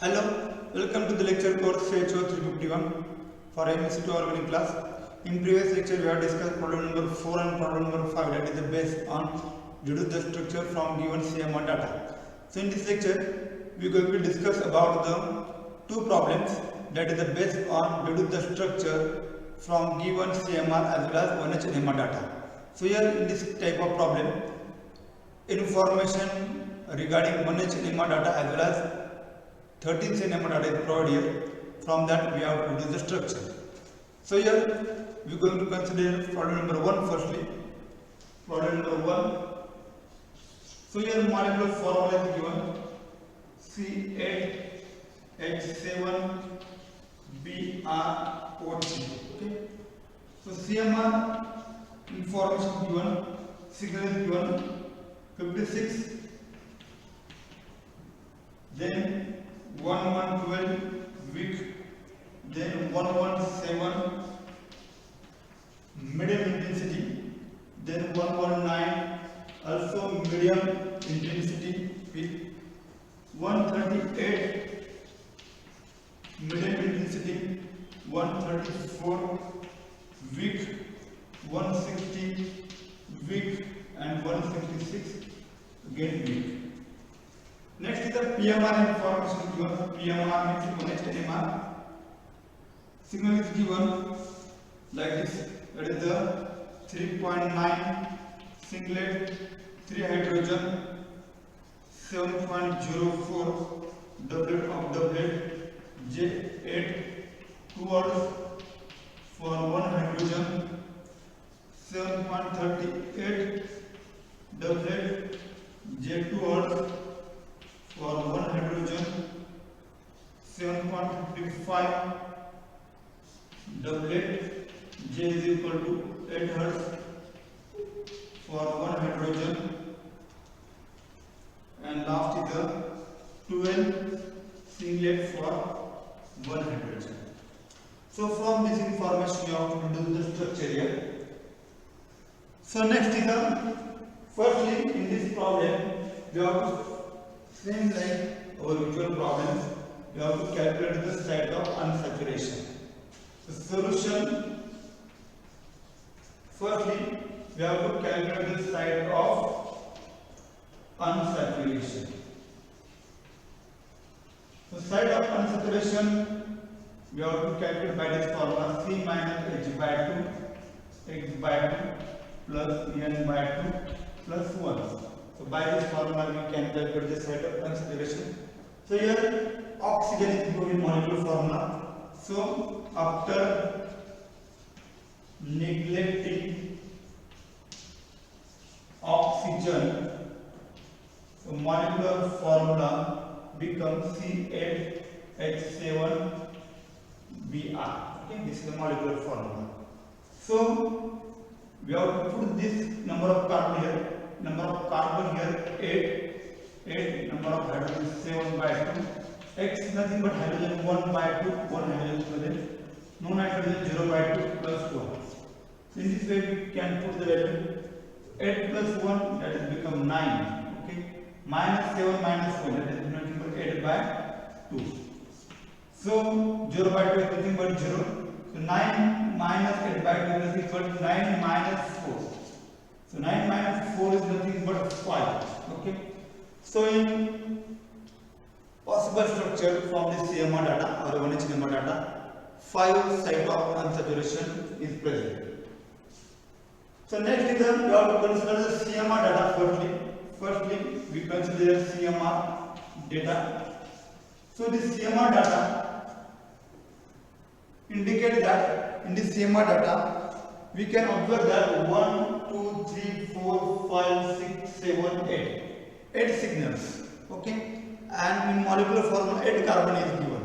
Hello, welcome to the lecture course CHO 351 for MSc 2 organic class. In previous lecture, we have discussed problem number 4 and problem number 5, that is based on deduce the structure from given CMR data. So in this lecture, we are going to discuss about the two problems, that is based on deduce the structure from given CMR as well as 1H NMR data. So here in this type of problem, information regarding 1H NMR data as well as 13th NMR data is provided here. From that we have to do the structure. So here we are going to consider problem number 1 firstly. Problem number 1. So here molecular formula is given C8H7BrO3. Okay. So CMR information given, signal is given 56, then 1112 weak, then 117 medium intensity, then 119 also medium intensity weak, 138 medium intensity, 134 weak, 160 weak, and 166 again weak. Next is the PMR information given. PMR means 1H NMR. Signal is given like this. That is the 3.9 singlet, 3 hydrogen, 7.04 doublet of doublet, J8 2 hours for 1 hydrogen, 7.38 doublet, J2 hours for 1 hydrogen, 7.55 doublet, J is equal to 8 Hertz for 1 hydrogen, and last is the 12 singlet for 1 hydrogen. So from this information you have to do the structure here. So next is the firstly in this problem we have to same like our usual problems, we have to calculate the state of unsaturation. The solution, firstly we have to calculate the state of unsaturation. So state of unsaturation we have to calculate by this formula C minus H by 2 X by 2 plus N by 2 plus 1. So by this formula we can calculate the state of unsaturation. So here oxygen is given in molecular formula. So after neglecting oxygen, so molecular formula becomes C8H7Br. Okay, this is the molecular formula. So we have to put this number of carbon here. Number of carbon here 8, number of hydrogen 7 by 2, X nothing but hydrogen 1 by 2, 1 hydrogen present, no nitrogen 0 by 2 plus 1. So in this way we can put the value 8 plus 1, that is become 9, okay, minus 7 minus 1, that is nothing but 8 by 2. So 0 by 2 is nothing but 0, so 9 minus 8 by 2 is equal to 9 minus 4. So 9 minus 4 is nothing but 5. Okay. So in possible structure from the CMR data or 1H NMR data, 5 site of unsaturation is present. So next is we have to consider the CMR data firstly we consider CMR data. So this CMR data indicate that in this CMR data we can observe that 1, 2, 3, 4, 5, 6, 7, 8 signals. Okay, and in molecular formula 8 carbon is given.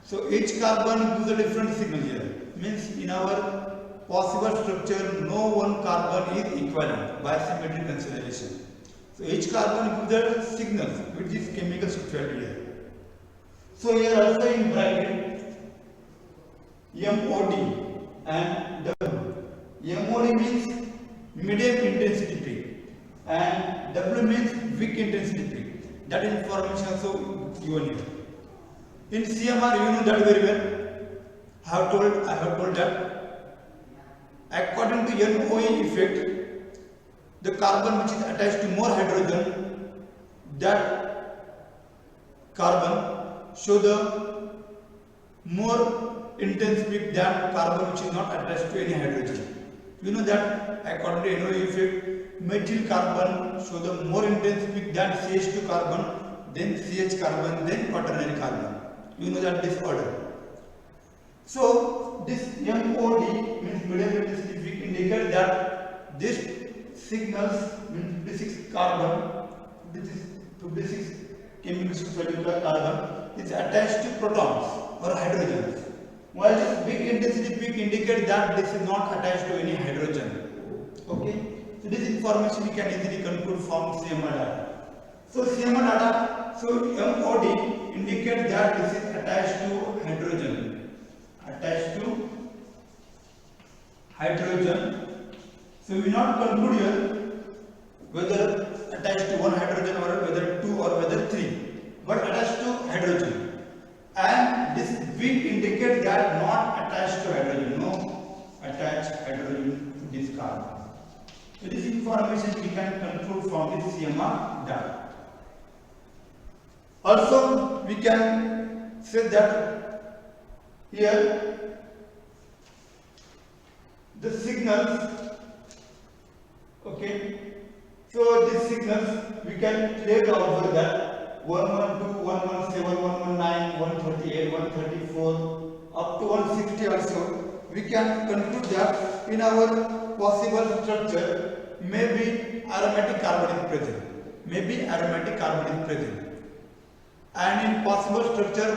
So each carbon gives a different signal here. Means in our possible structure no one carbon is equivalent by symmetry consideration. So each carbon gives a signal which is chemical structure here. So here also in bracket MOD and W. MOD means medium intensity peak and W means weak intensity peak. That information also given here. In CMR, you know that very well. I have told that according to NOE effect, the carbon which is attached to more hydrogen, that carbon show the more intense peak than carbon which is not attached to any hydrogen. You know that according to NOE effect, methyl carbon show the more intense peak than CH2 carbon, then CH carbon, then quaternary carbon. You know that this order. So this MOD means medium intensity peak indicates that this signals means 56 carbon, 56 chemical cellular carbon is attached to protons or hydrogens. While this big intensity peak indicates that this is not attached to any hydrogen. Okay, so this information we can easily conclude from CMR data. So CMR data, so MOD indicates that this is attached to hydrogen. Attached to hydrogen. So we not conclude here whether attached to one hydrogen or whether two or whether three, but attached to hydrogen. And this V indicates that not attached to hydrogen, no attached hydrogen to this carbon. So this information we can conclude from this CMR data. Also, we can say that here the signals, okay, so these signals we can clearly observe that 112, 117, 119, 138, 134 up to 160 also, we can conclude that in our possible structure maybe aromatic carbon is present, and in possible structure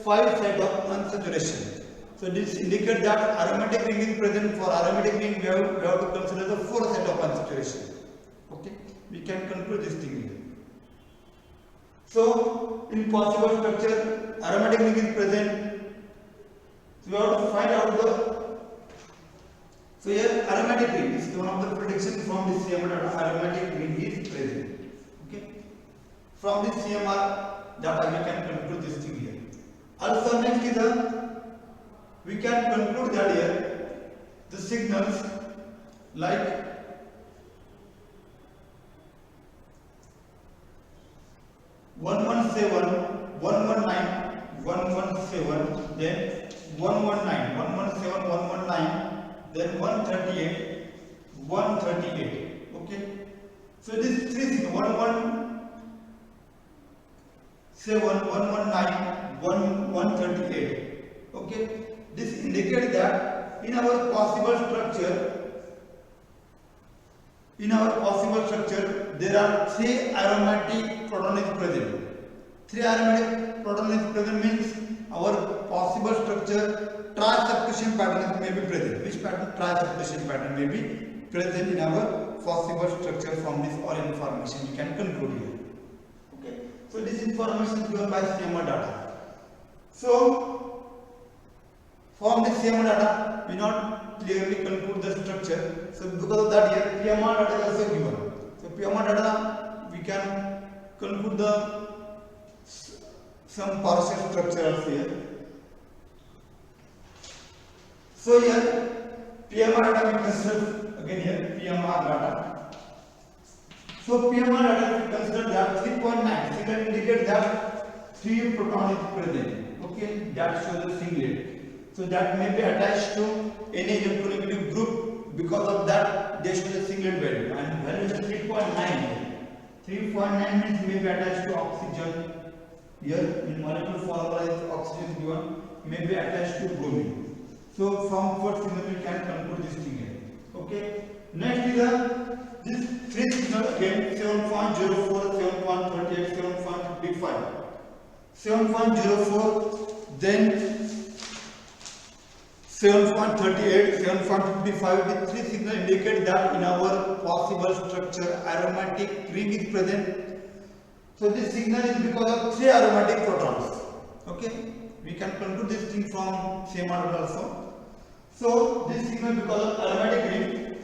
5 sites of unsaturation. So this indicates that aromatic ring is present. For aromatic ring we have to consider the 4 sites of unsaturation. Okay, we can conclude this thing here. So in possible structure aromatic ring is present. So we have to find out the, so here aromatic ring is one of the predictions from this CMR data. Aromatic ring is present. Okay, from this CMR data we can conclude this thing here. Also next is we can conclude that here the signals like one 119, 117, then 119, 117, 119, then 138, 138. Okay. So this three signals 117, 119, 138. Okay. This indicates that in our possible structure, there are 3 aromatic protons present. 3 aromatic protons present means our possible structure tri-substitution pattern may be present. Which pattern? Tri-substitution pattern may be present in our possible structure. From this all information we can conclude here. Okay. So this information is given by CMR data. So from this CMR data, we not clearly conclude the structure. So because of that, here PMR data is also given. So PMR data, we can conclude the some partial structure also here. So here PMR data we consider again here PMR data. So PMR data we consider that 3.9 signal indicates that 3 proton is present. Okay, that shows the singlet. So that may be attached to any electronegative group. Because of that, they show the singlet value, and value is 3.9. 3.9 means may be attached to oxygen. Here in molecular formula is oxygen given, may be attached to bromine. So from first signal we can conclude this thing here. Okay. Next is this 3 signal again 7.04, 7.38, 7.55. 7.04, then 7.38, 7.55 with 3 signals indicate that in our possible structure aromatic ring is present. So this signal is because of 3 aromatic protons. Okay, we can conclude this thing from CMR also. So this signal because of aromatic ring.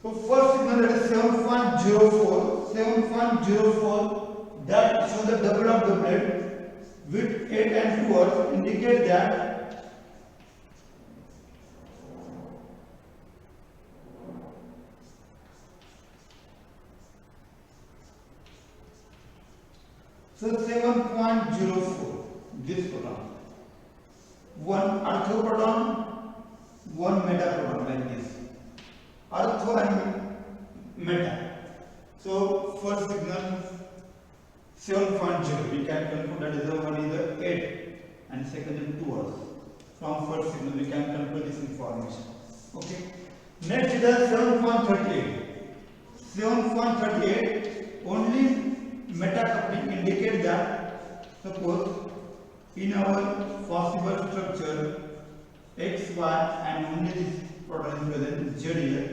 So first signal that is 7.04, 7.04 that shows the double of doublet. with 8 and 2 words indicate that so 7.04 this proton, one orthoproton, one metaproton like this, ortho and meta. So first signal 7.0 we can conclude that is the one is the 8 and second is 2 words. From first signal we can conclude this information. Okay. Next is the 7.38. 7.38 only metacoupling indicate that suppose in our possible structure X, Y and only this proton is present Z here.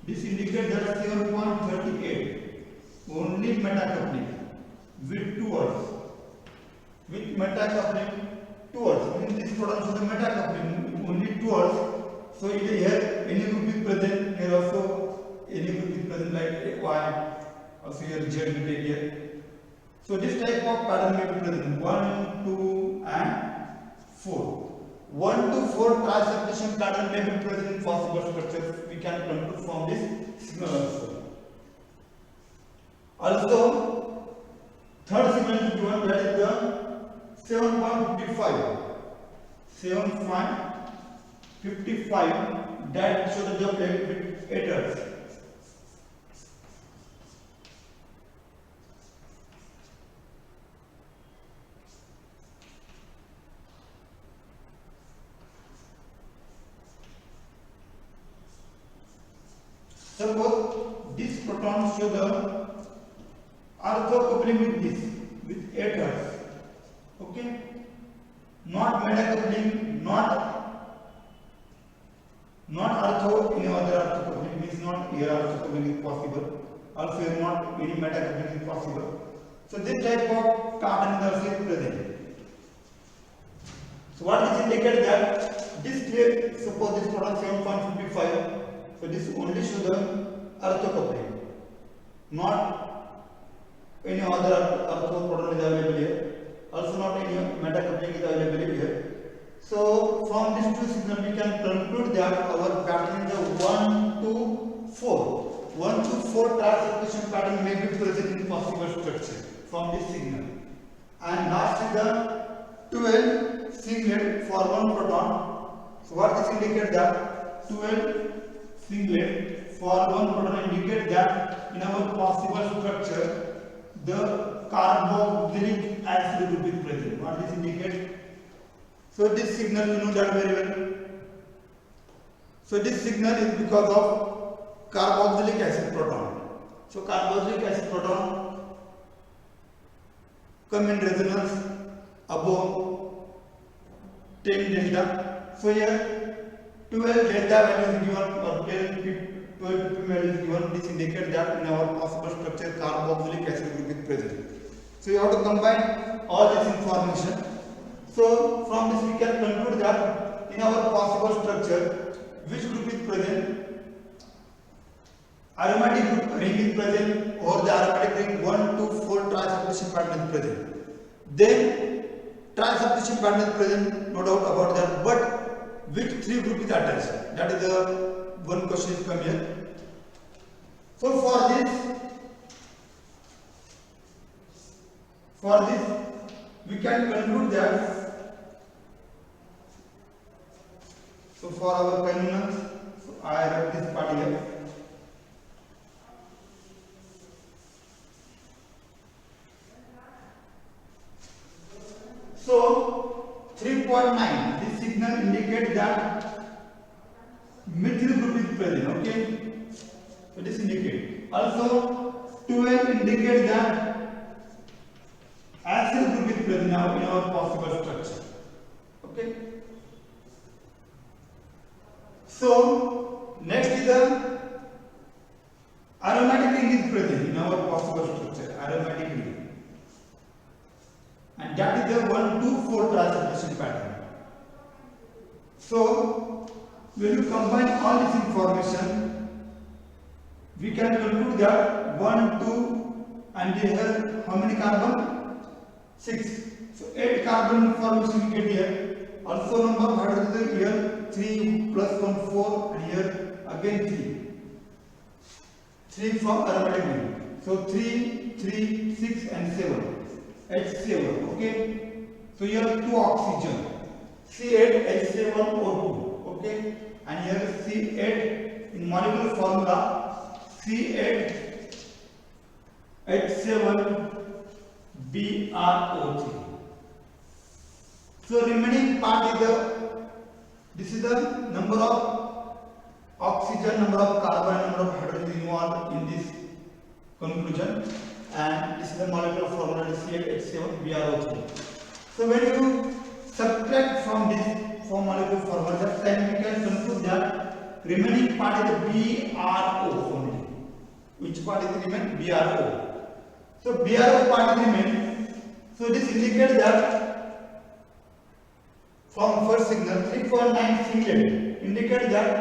This indicates that 7.38 only metacoupling with 2 words. With metacoupling 2 words. In this proton shows the metacoupling only 2 words. So here any group is present, here also any group is present like Y, also here Z will take here. So this type of pattern may be present 1, 2 and 4. 1 to 4 transubstitution pattern may be present in possible structures. We can conclude from this signal also. Also, third signal is given, that is the 7.55. 7.55 that shows the plate with 8 hertz. Suppose this proton show the orthocoupling with this with 8 hertz. Okay, not metacoupling, not ortho. Any other orthocoupling means not here orthocoupling is possible. Also here not any metacoupling is possible. So this type of pattern is also present. So what this indicates that this plate, suppose this proton 7.55. So this only shows the orthocoupling, not any other orthoproton is available here. Also not any metacoupling is available here. So from these two signals we can conclude that our pattern is the 1 to 4. 1 to 4 transubstitution pattern may be present in possible structure from this signal. And last is the 12 singlet for one proton. So what this indicates that 12 singlet for one proton indicate that in our possible structure the carboxylic acid group is present. What this indicates? So this signal you know that very well. So this signal is because of carboxylic acid proton. So carboxylic acid proton come in resonance above 10 delta. So here 12 delta value is given or 12 value is given. This indicates that in our possible structure carboxylic acid group is present. So you have to combine all this information. So from this we can conclude that in our possible structure which group is present? Aromatic group ring is present, or the aromatic ring 1 to 4 transubstitution pattern is present. Then transubstitution pattern is present, no doubt about that. But which 3 group is attached? That is the one question is come here. So for this we can conclude that. So for our convenience, so I write this part here. So 3.9, this signal indicates that methyl group is present. Okay, so this indicates. Also 12 indicates that acyl group is present now in our possible structure. Okay. So next is the aromatic ring is present in our possible structure. Aromatic ring. And that is the 1 to 4 transubstitution pattern. So when you combine all this information, we can conclude that 1, 2 and they have how many carbon? 6. So 8 carbon formation we get here. Also number of hydrogen here 3 plus 1 4 and here again 3. 3 from aromatic ring. So 3, 3, 6 and 7. H7. Okay. So here 2 oxygen. C8H7O2. Okay. And here C8 in molecular formula C8H7BrO3. So remaining part is this is the number of oxygen, number of carbon, number of hydrogen involved in this conclusion, and this is the molecular formula C8H7BrO3. So when you subtract from this molecular formula, then we can conclude that remaining part is the BrO only. Which part is remain? BrO. So BrO part is remain. So this indicates that from first signal 3.9 singlet indicates that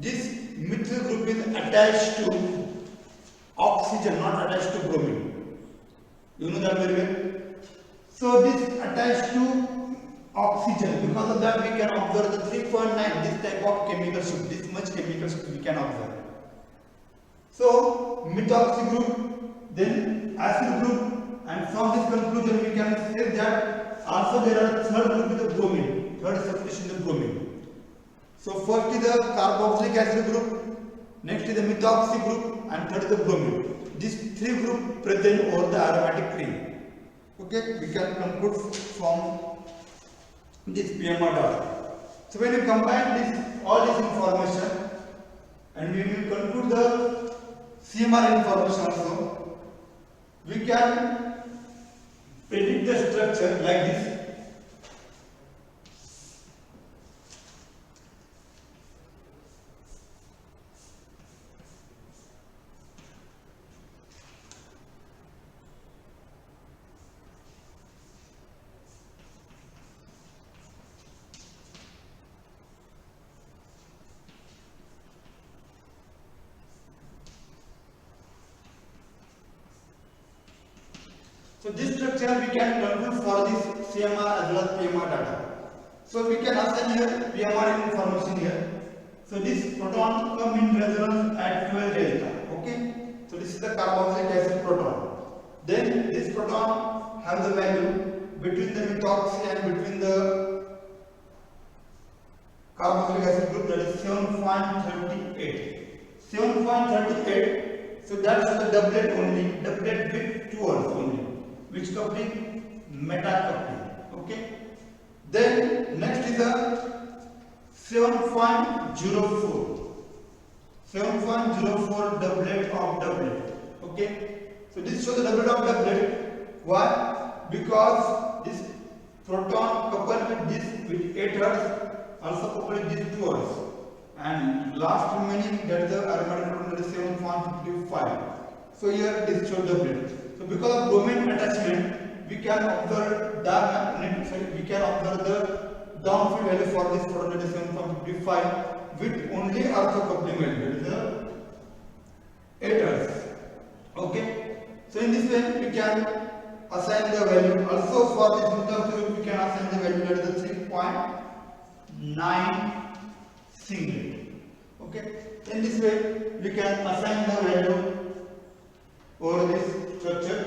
this methyl group is attached to oxygen, not attached to bromine. You know that very well. So this attached to oxygen. Because of that we can observe the 3.9, this type of chemical shift, this much chemical shift we can observe. So methoxy group, then acid group, and from this conclusion we can say that also there are third group with the bromine, third substitution the bromine. So first is the carboxylic acid group, next is the methoxy group, and third is the bromine. These three groups present over the aromatic ring. Okay, we can conclude from this PMR data. So when you combine this all this information and we will conclude the CMR information also, we can predict the structure like this. So this structure we can conclude for this CMR as well as PMR data. So we can assign here PMR information here. So this proton come in resonance at 12 delta. Okay. So this is the carboxylic acid proton. Then this proton has the value between the methoxy and between the carboxylic acid group, that is 7.38. 7.38. So that's the doublet only, doublet with 2 hours only. Which coupling? Meta coupling. Okay. Then next is the 7.04. 7.04 doublet of doublet. Okay. So this shows the doublet of doublet. Why? Because this proton coupled with this with 8 Hz, also coupled with this 2 Hz. And last remaining, that is the aromatic proton, that is 7.55. So here this shows doublet. So because of bromine attachment, we can observe the downfield value for this proton, that is 7.55, with only ortho coupling value, that is the 8 Hz. Okay. So in this way we can assign the value. Also for this methoxy we can assign the value, that is the 3.9 singlet. Okay. In this way we can assign the value over this structure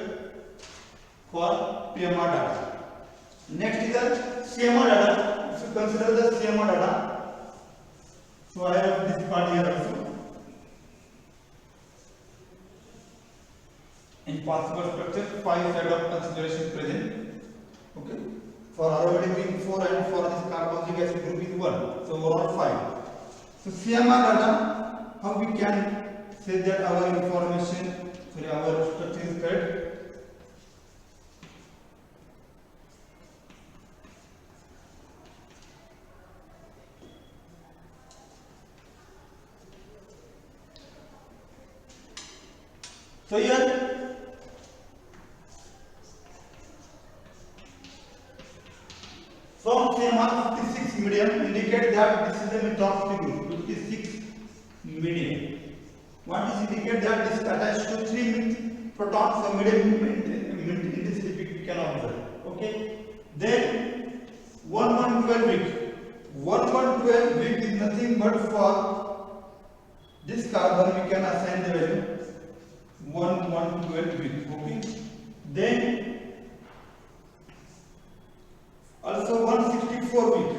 for PMR data. Next is the CMR data. So consider the CMR data. So I have this part here also. In possible structure, 5 side of consideration present. Okay. For aromatic ring 4 and for this carboxylic acid group is 1. So overall 5. So CMR data, how we can say that our information, our structure is correct. So here from CMR 56 medium indicate that this is the methoxy group, 56 medium. What is indicate that this is attached to 3 protons, so medium intensity we can observe. Okay. Then 1112 week. 1112 week is nothing but for this carbon we can assign the value 1112 week. Okay. Then also 164 week.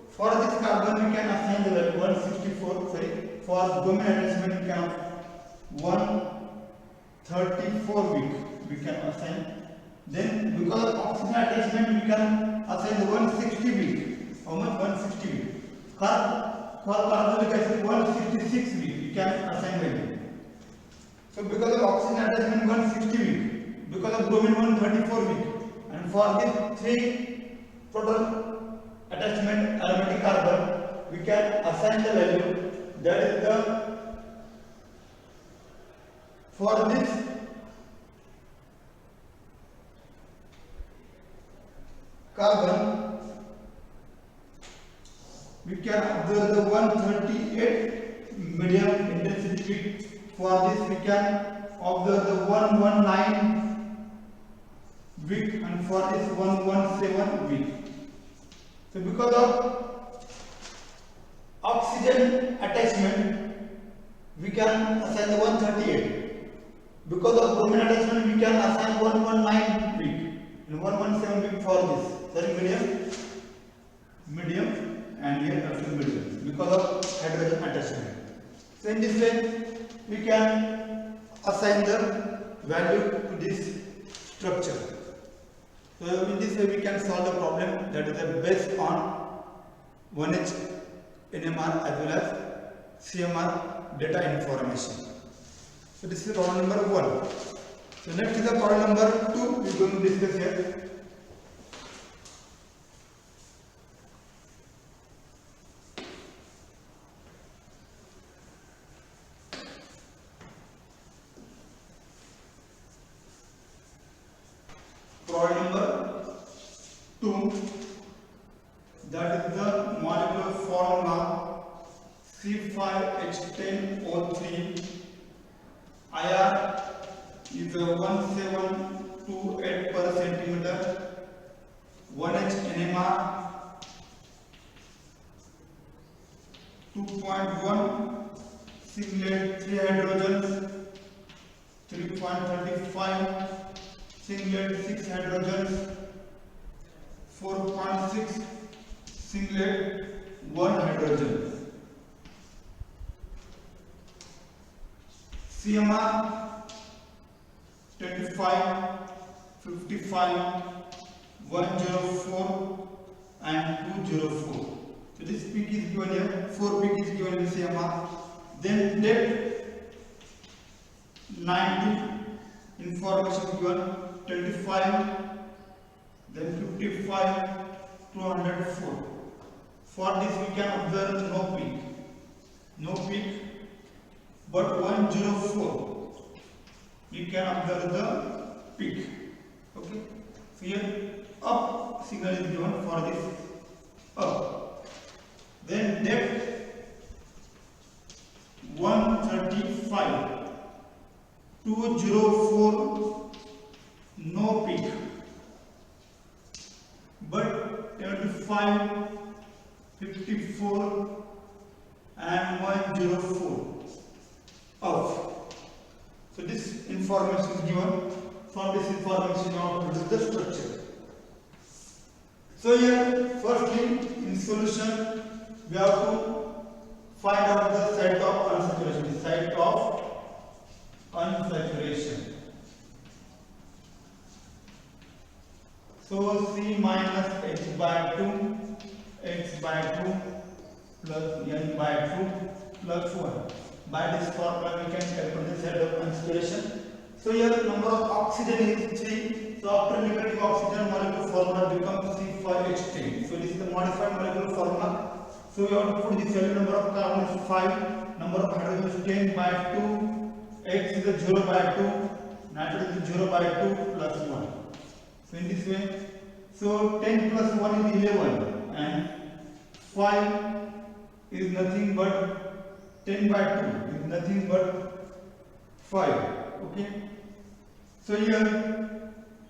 For this carbon we can assign the value 164. Sorry. For bromine attachment we can 134 week we can assign. Then because of oxygen attachment we can assign the 160 week. How much? 160 week. For carbonic acid 166 week we can assign value. So because of oxygen attachment 160 week, because of bromine 134 week, and for these three total attachment aromatic carbon we can assign the value, that is the, for this carbon we can observe the 138 medium intensity peak. For this we can observe the 119 week, and for this 117 week. So because of oxygen attachment we can assign the 138. Because of bromine attachment we can assign 119 week and 117 week for this. Sorry, medium, and here also medium because of hydrogen attachment. So in this way we can assign the value to this structure. So in this way we can solve the problem, that is based on 1H NMR as well as CMR data information. So this is problem number 1. So next is the problem number 2 we are going to discuss here. Problem number 2, that is the molecular formula C5H10O3. IR is 1728 per centimeter. 1H NMR 2.1 singlet 3 hydrogens, 3.35 singlet 6 hydrogens, 4.6 singlet 1 hydrogen. CMR 25, 55, 104 and 204. So this peak is given here, 4 peak is given in CMR. Then depth 90, information given 25, then 55, 204. For this we can observe no peak, but 104 we can observe the peak. Okay, so here up signal is given for this up. Then depth 135, 204 no peak, but 75, 54 and 104 off. So this information is given. From this information now produce the structure. So here firstly in solution we have to find out the site of unsaturation. So C minus H by 2 plus N by 2 plus 1. By this formula we can calculate the site of unsaturation. So here number of oxygen is 3. So after negative oxygen molecular formula becomes C5H10. So this is the modified molecular formula. So we have to put this value, number of carbon is 5, number of hydrogen is 10 by 2, X is the 0 by 2, nitrogen is 0 by 2 plus 1. So in this way, so 10 plus 1 is 11 and 5 is nothing but 10 by 2 is nothing but 5. Okay. So here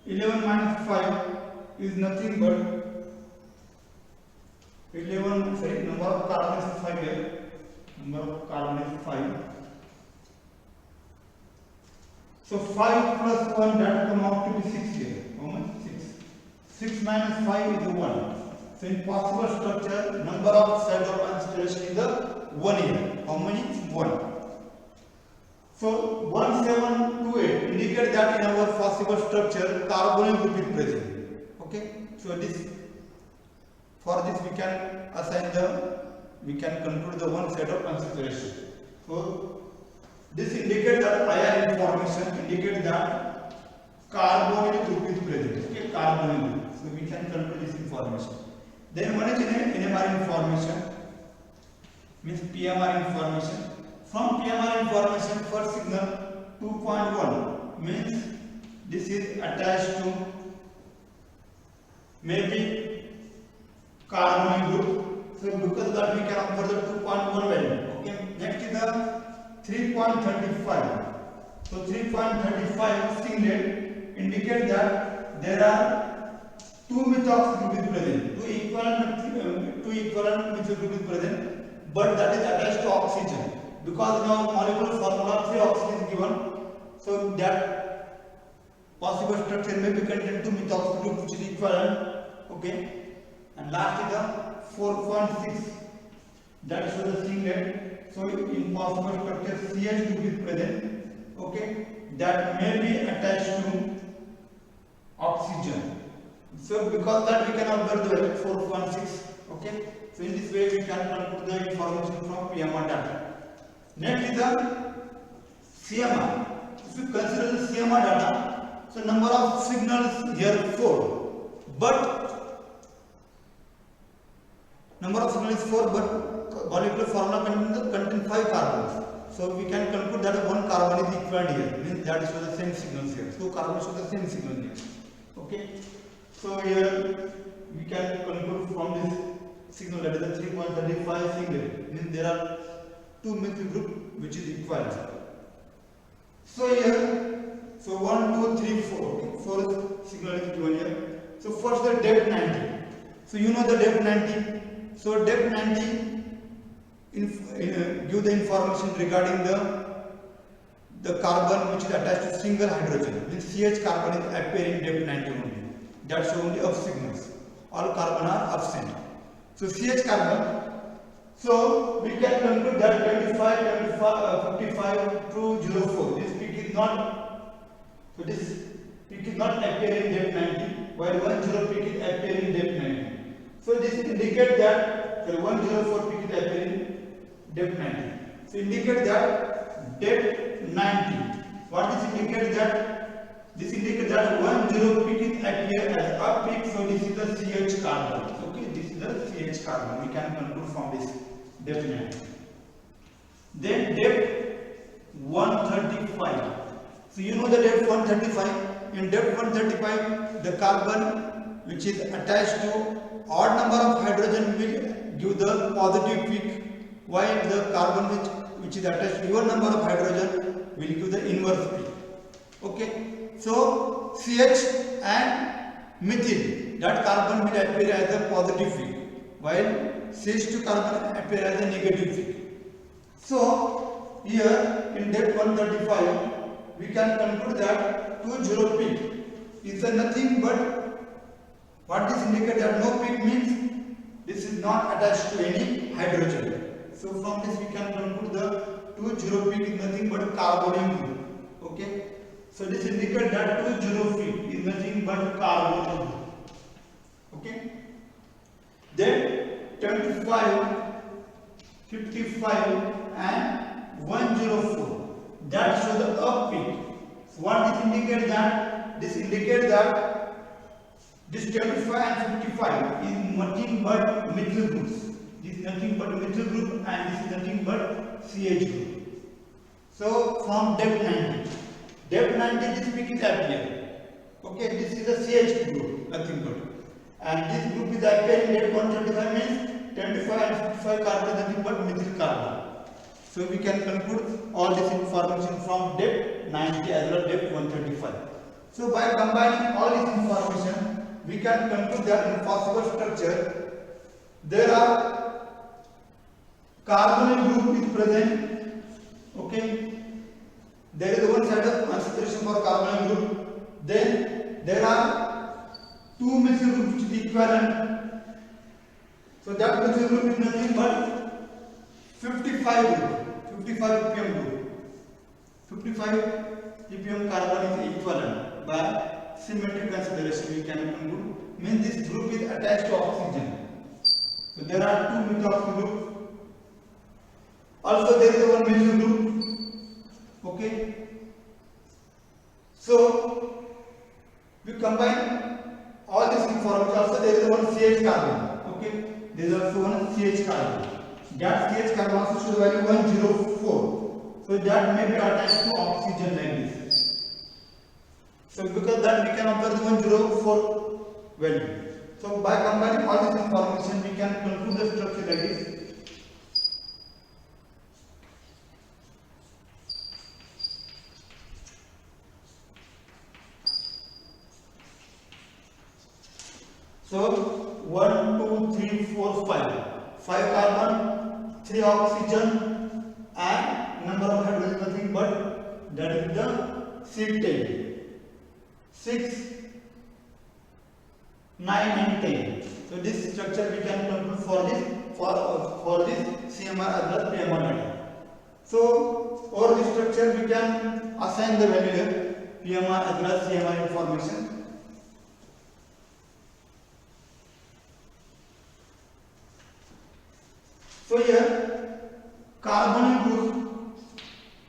11 minus 5 is nothing but 11, sorry, number of carbon is 5 here. Number of carbon is 5. So 5 plus 1, that come out to be 6 here. How much? 6. 6 minus 5 is 1. So in possible structure, number of side of constellation is the 1 here. How many? 1. So 1728 indicate that in our possible structure carbonyl group is present. Okay. So this, for this we can assign we can conclude the one set of consideration. So this indicates that IR information indicates that carbonyl group is present. Okay, carbonyl group. So we can conclude this information. Then one is NMR information, means PMR information. From PMR information, first signal 2.1 means this is attached to maybe carbonyl group. So because that we can observe the 2.1 value. Okay. Next is the 3.35. So 3.35 singlet indicate that there are two methox group is present, two equivalent methyl group is present, but that is attached to oxygen. Because now molecular formula 3 oxygen is given, so that possible structure may be contained two methox group which is equivalent. Okay. And last is the 4.6, that shows the singlet. So in possible structure CH group is present. Okay, that may be attached to oxygen. So because that we can observe the value 4.6. Okay, so in this way we can conclude the information from PMR data. Next is the CMR. If you consider the CMR data, so number of signals here 4, but number of signals is 4, but molecular formula contains 5 carbons. So we can conclude that one carbon is equivalent here, means that shows the same signals here. So carbon shows the same signal here. Okay. So here we can conclude from this signal that is the 3.35 singlet, means there are two methyl group which is equivalent. So here, so 1, 2, 3, 4. Okay. 4 signal is given here. So first the depth 90. So you know the depth 90. So depth 90 give the information regarding the carbon which is attached to single hydrogen. Means CH carbon is appearing depth 90 only. That shows only up signals. All carbon are absent. So CH carbon. So we can conclude that 25, 55 to 04. This peak is not. So this peak is not appearing depth 90, while 10 peak is appearing depth 90. So this indicates that the 104 peak is appearing depth 90. So indicate that depth 90. What this indicates that? This indicates that 10 peak is appear as a peak. So this is the CH carbon. Okay, this is the CH carbon. We can conclude from this depth 90. Then depth 135. So you know the depth 135. In depth 135, the carbon which is attached to odd number of hydrogen will give the positive peak, while the carbon which is attached to even number of hydrogen will give the inverse peak. Okay, so CH and methyl, that carbon will appear as a positive peak, while CH2 carbon appear as a negative peak. So here in depth 135 we can conclude that 20 peak is nothing but, what this indicates that no peak means this is not attached to any hydrogen. So from this we can conclude the 20 peak is nothing but carbonyl group. Okay. So this indicates that 20 peak is nothing but carbonyl group. Okay. Then 25, 55 and 104. That shows the up peak. So what this indicates that? This indicates that this 25 and 55 is nothing but methyl groups. This is nothing but methyl group and this is nothing but CH group. So from depth 90. Depth 90 this peak is appearing. Okay, this is the CH group, nothing but. And this group is appearing depth 125 means 25 and 55 carbon is nothing but methyl carbon. So we can conclude all this information from depth 90 as well as depth 135. So by combining all this information, we can conclude that in possible structure there are carbonyl group is present. Okay, there is one side of consideration for carbonyl group. Then there are two methyl groups which is equivalent. So that methyl group is nothing but 55 group, 55 ppm group. 55 ppm carbon is equivalent. By symmetric consideration we can conclude. Means this group is attached to oxygen. So there are two methoxy groups. Also there is one methyl group. Okay. So we combine all this information. Also there is one CH carbon. Okay. There is also one CH carbon. That CH carbon also shows the value 104. So that may be attached to oxygen like this. So because that we can observe the 104 value. So by combining all this information we can conclude the structure like this. So 1, 2, 3, 4, 5. 5 carbon, 3 oxygen, and number of hydrogen nothing but that is the C10. 6, 9 and 10. So this structure we can conclude for this CMR as well as PMR data. So for this structure we can assign the value here PMR as well as CMR information. So here carbonyl group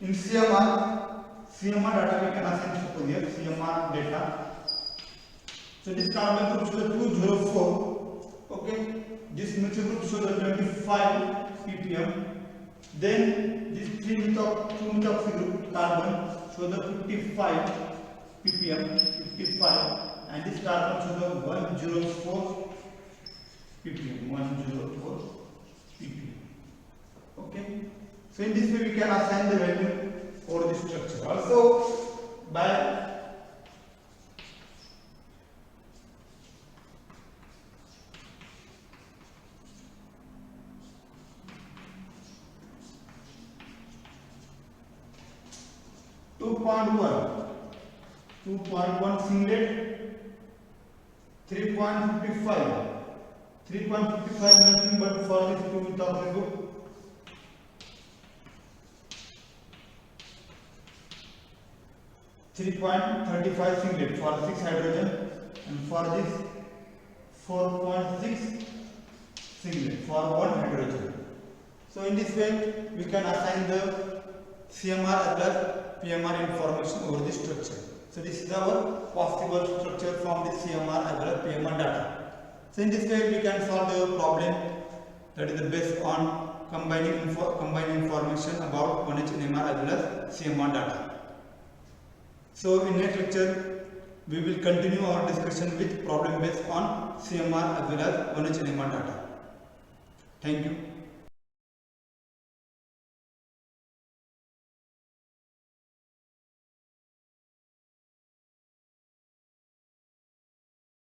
in CMR data we can assign suppose here CMR data. So this carbonyl group shows 204. Okay, this methyl group shows 25 ppm. Then this 2 methoxy group carbon shows the 55 ppm, 55, and this carbon shows the 104 ppm, 104 ppm. Okay, so in this way we can assign the value for this structure. Also by two point one singlet, 3.55. 3.55 nothing but for this 2 methoxy group. 3.35 singlet for 6 hydrogen, and for this 4.6 singlet for 1 hydrogen. So in this way we can assign the CMR as well as PMR information over the structure. So this is our possible structure from the CMR as well as PMR data. So in this way we can solve the problem that is based on combining information about 1H NMR as well as CMR data. So in next lecture we will continue our discussion with problem based on CMR as well as 1H NMR data. Thank you.